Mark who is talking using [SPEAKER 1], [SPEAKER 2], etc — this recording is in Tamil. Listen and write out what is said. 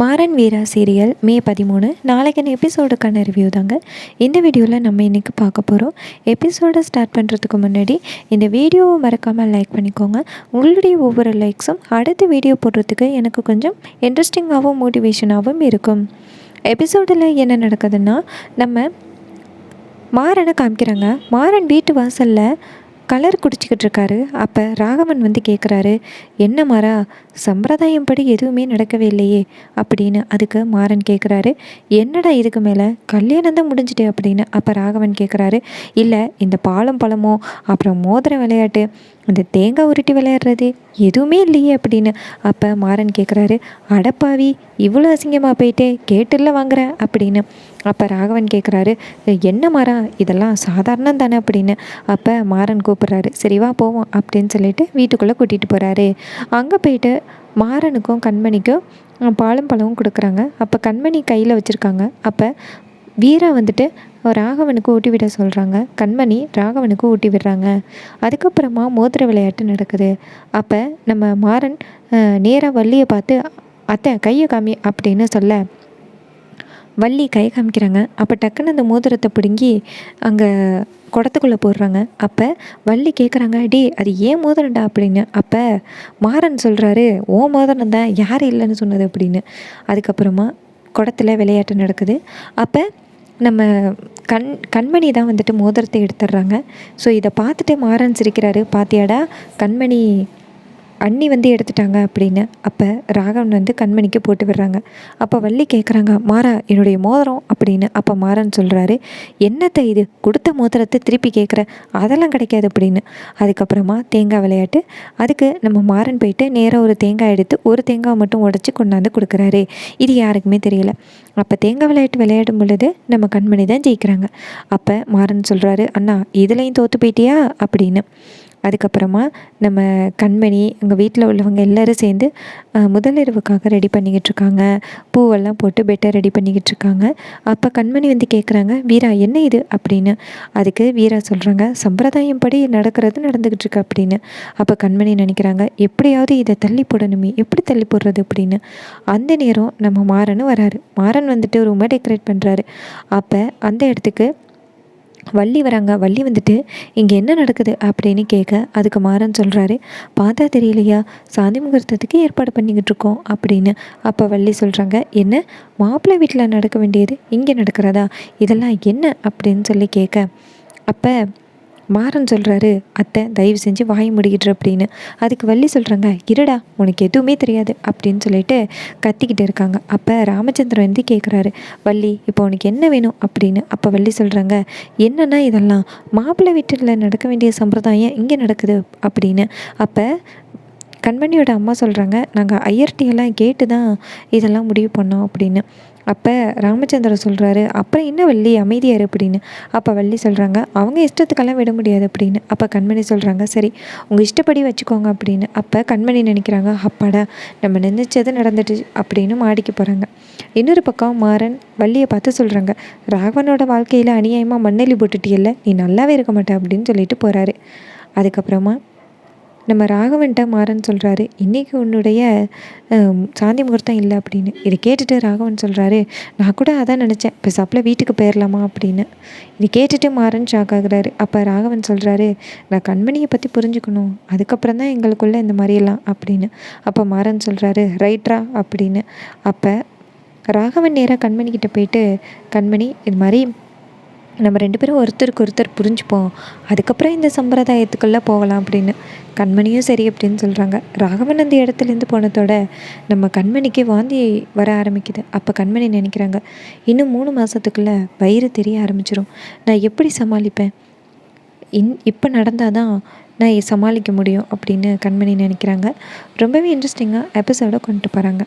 [SPEAKER 1] மாறன் வீரா சீரியல் மே 13 நாளைக்கான எபிசோடுக்கான ரிவ்யூ தாங்க இந்த வீடியோவில் நம்ம இன்றைக்கி பார்க்க போகிறோம். எபிசோடை ஸ்டார்ட் பண்ணுறதுக்கு முன்னாடி இந்த வீடியோவை மறக்காமல் லைக் பண்ணிக்கோங்க. உங்களுடைய ஒவ்வொரு லைக்ஸும் அடுத்த வீடியோ போடுறதுக்கு எனக்கு கொஞ்சம் இன்ட்ரெஸ்டிங்காகவும் மோட்டிவேஷனாகவும் இருக்கும். எபிசோடில் என்ன நடக்குதுன்னா, நம்ம மாறனை காமிக்கிறாங்க. மாறன் வீட்டு வாசலில் கலர் குடிச்சிக்கிட்டு இருக்காரு. அப்போ ராகவன் வந்து கேட்குறாரு, என்ன மாறா, சம்பிரதாயம் படி எதுவுமே நடக்கவே இல்லையே அப்படின்னு. அதுக்கு மாறன் கேட்குறாரு, என்னடா இதுக்கு மேலே கல்யாணம் தான் முடிஞ்சிட்டு அப்படின்னு. அப்போ ராகவன் கேட்குறாரு, இல்லை இந்த பாலம் பழமோ அப்புறம் மோதிர விளையாட்டு இந்த தேங்காய் உருட்டி விளையாடுறது எதுவுமே இல்லையே அப்படின்னு. அப்போ மாறன் கேட்குறாரு, அடப்பாவி இவ்வளோ அசிங்கமாக போயிட்டே கேட்டுல வாங்குற அப்படின்னு. அப்போ ராகவன் கேட்குறாரு, என்ன மாறா இதெல்லாம் சாதாரணம் தானே அப்படின்னு. அப்போ மாறன் கூப்பிட்றாரு, சரிவா போவோம் அப்படின்னு சொல்லிட்டு வீட்டுக்குள்ளே கூட்டிகிட்டு போகிறாரு. அங்கே போயிட்டு மாறனுக்கும் கண்மணிக்கும் பாலும் பழமும் கொடுக்குறாங்க. அப்போ கண்மணி கையில் வச்சுருக்காங்க. அப்போ வீரா வந்துட்டு ராகவனுக்கு ஊட்டி விட சொல்கிறாங்க. கண்மணி ராகவனுக்கு ஊட்டி விடுறாங்க. அதுக்கப்புறமா மோதிர விளையாட்டு நடக்குது. அப்போ நம்ம மாறன் நேராக வள்ளியை பார்த்து, அத்தை கையை காமி அப்படின்னு சொல்ல வள்ளி கை காமிக்கிறாங்க. அப்போ டக்குன்னு அந்த மோதிரத்தை பிடுங்கி அங்கே குடத்துக்குள்ளே போடுறாங்க. அப்போ வள்ளி கேட்குறாங்க, டே அது ஏன் மோதிரம்டா அப்படின்னு. அப்போ மாறன் சொல்கிறாரு, ஓ மோதிரம் தான், யார் இல்லைன்னு சொன்னது அப்படின்னு. அதுக்கப்புறமா குடத்தில் விளையாட்டு நடக்குது. அப்போ நம்ம கண்மணி தான் வந்துட்டு மோதிரத்தை எடுத்துடுறாங்க. ஸோ இதை பார்த்துட்டு மாறன் சிரிக்கிறாரு, பாத்தியாடா கண்மணி அண்ணி வந்து எடுத்துட்டாங்க அப்படின்னு. அப்போ ராகவன் வந்து கண்மணிக்கு போட்டு விடுறாங்க. அப்போ வள்ளி கேட்குறாங்க, மாறா என்னுடைய மோதிரம் அப்படின்னு. அப்போ மாறன் சொல்கிறாரு, என்னத்தை இது கொடுத்த மோதிரத்தை திருப்பி கேட்குற, அதெல்லாம் கிடைக்காது அப்படின்னு. அதுக்கப்புறமா தேங்காய் விளையாட்டு. அதுக்கு நம்ம மாறன் போயிட்டு நேராக ஒரு தேங்காய் எடுத்து ஒரு தேங்காய் மட்டும் உடச்சி கொண்டாந்து கொடுக்குறாரு. இது யாருக்குமே தெரியல. அப்போ தேங்காய் விளையாட்டு விளையாடும் பொழுது நம்ம கண்மணி தான் ஜெயிக்கிறாங்க. அப்போ மாறன் சொல்கிறாரு, அண்ணா இதுலேயும் தோற்று போயிட்டியா அப்படின்னு. அதுக்கப்புறமா நம்ம கண்மணி எங்கள் வீட்டில் உள்ளவங்க எல்லோரும் சேர்ந்து முதலிரவுக்காக ரெடி பண்ணிக்கிட்டு இருக்காங்க. பூவெல்லாம் போட்டு பெட்டை ரெடி பண்ணிக்கிட்டு இருக்காங்க. அப்போ கண்மணி வந்து கேட்குறாங்க, வீரா என்ன இது அப்படின்னு. அதுக்கு வீரா சொல்கிறாங்க, சம்பிரதாயம் படி நடந்துக்கிட்டு இருக்கு அப்படின்னு. அப்போ கண்மணி நினைக்கிறாங்க, எப்படியாவது இதை தள்ளி போடணுமே, எப்படி தள்ளி போடுறது அப்படின்னு. அந்த நேரம் நம்ம மாறனும் வராரு. மாறன் வந்துட்டு ரூமை டெக்கரேட் பண்ணுறாரு. அப்போ அந்த இடத்துக்கு வள்ளி வராங்க. வள்ளி வந்துட்டு இங்கே என்ன நடக்குது அப்படின்னு கேட்க, அதுக்கு மாறன் சொல்கிறாரு, பார்த்தா தெரியலையா, சாந்தி முகூர்த்தத்துக்கு ஏற்பாடு பண்ணிக்கிட்டு இருக்கோம் அப்படின்னு. அப்போ வள்ளி சொல்கிறாங்க, என்ன மாப்பிள்ளை வீட்டில் நடக்க வேண்டியது இங்கே நடக்கிறதா, இதெல்லாம் என்ன அப்படின்னு சொல்லி கேட்க, அப்போ மாறன் சொல்கிறாரு, அத்தை தயவு செஞ்சு வாய் முடிக்கிட்டு அப்படின்னு. அதுக்கு வள்ளி சொல்கிறாங்க, இருடா உனக்கு எதுவுமே தெரியாது அப்படின்னு சொல்லிட்டு கத்திக்கிட்டு இருக்காங்க. அப்போ ராமச்சந்திரன் வந்து கேட்குறாரு, வள்ளி இப்போ உனக்கு என்ன வேணும் அப்படின்னு. அப்போ வள்ளி சொல்கிறாங்க, என்னன்னா இதெல்லாம் மாப்பிள்ளை வீட்டில் நடக்க வேண்டிய சம்பிரதாயம் இங்கே நடக்குது அப்படின்னு. அப்போ கண்மணியோட அம்மா சொல்கிறாங்க, நாங்கள் ஐயர்ட்டியெல்லாம் கேட்டு தான் இதெல்லாம் முடிவு பண்ணோம் அப்படின்னு. அப்போ ராமச்சந்திரன் சொல்கிறாரு, அப்புறம் என்ன வள்ளி அமைதியார் அப்படின்னு. அப்போ வள்ளி சொல்கிறாங்க, அவங்க இஷ்டத்துக்கெல்லாம் விட முடியாது அப்படின்னு. அப்போ கண்மணி சொல்கிறாங்க, சரி உங்கள் இஷ்டப்படி வச்சுக்கோங்க அப்படின்னு. அப்போ கண்மணி நினைக்கிறாங்க, அப்பாடா நம்ம நினைச்சது நடந்துட்டு அப்படின்னு மாடிக்கு போகிறாங்க. இன்னொரு பக்கம் மாறன் வள்ளியை பார்த்து சொல்கிறாங்க, ராகவனோட வாழ்க்கையில் அநியாயமாக மண்ணெலி போட்டுட்டியல்ல, நீ நல்லாவே இருக்க மாட்டே அப்படின்னு சொல்லிட்டு போகிறாரு. அதுக்கப்புறமா நம்ம ராகவன்ட்ட மாறன் சொல்கிறாரு, இன்றைக்கி உன்னுடைய சாந்தி முகூர்த்தம் இல்லை அப்படின்னு. இதை கேட்டுட்டு ராகவன் சொல்கிறாரு, நான் கூட அதான் நினச்சேன், இப்போ சப்பில் வீட்டுக்கு போயிடலாமா அப்படின்னு. இதை கேட்டுட்டு மாறன் ஷாக் ஆகுறாரு. அப்போ ராகவன் சொல்கிறாரு, நான் கண்மணியை பற்றி புரிஞ்சுக்கணும், அதுக்கப்புறம் தான் எங்களுக்குள்ளே இந்த மாதிரியெல்லாம் அப்படின்னு. அப்போ மாறன் சொல்கிறாரு, ரைட்ரா அப்படின்னு. அப்போ ராகவன் நேராக கண்மணிக்கிட்ட போயிட்டு, கண்மணி இது மாதிரி நம்ம 2 பேரும் ஒருத்தருக்கு ஒருத்தர் புரிஞ்சுப்போம், அதுக்கப்புறம் இந்த சம்பிரதாயத்துக்குள்ளே போகலாம் அப்படின்னு. கண்மணியும் சரி அப்படின்னு சொல்கிறாங்க. ராகவன் அந்த இடத்துலேருந்து போனதோட நம்ம கண்மணிக்கு வாந்தி வர ஆரம்பிக்குது. அப்போ கண்மணி நினைக்கிறாங்க, இன்னும் 3 மாதத்துக்குள்ளே வயிறு தெரிய ஆரம்பிச்சிடும், நான் எப்படி சமாளிப்பேன், இப்போ நடந்தால் தான் நான் சமாளிக்க முடியும் அப்படின்னு கண்மணி நினைக்கிறாங்க. ரொம்பவே இன்ட்ரெஸ்டிங்காக எபிசோடை கொண்டு போகிறாங்க.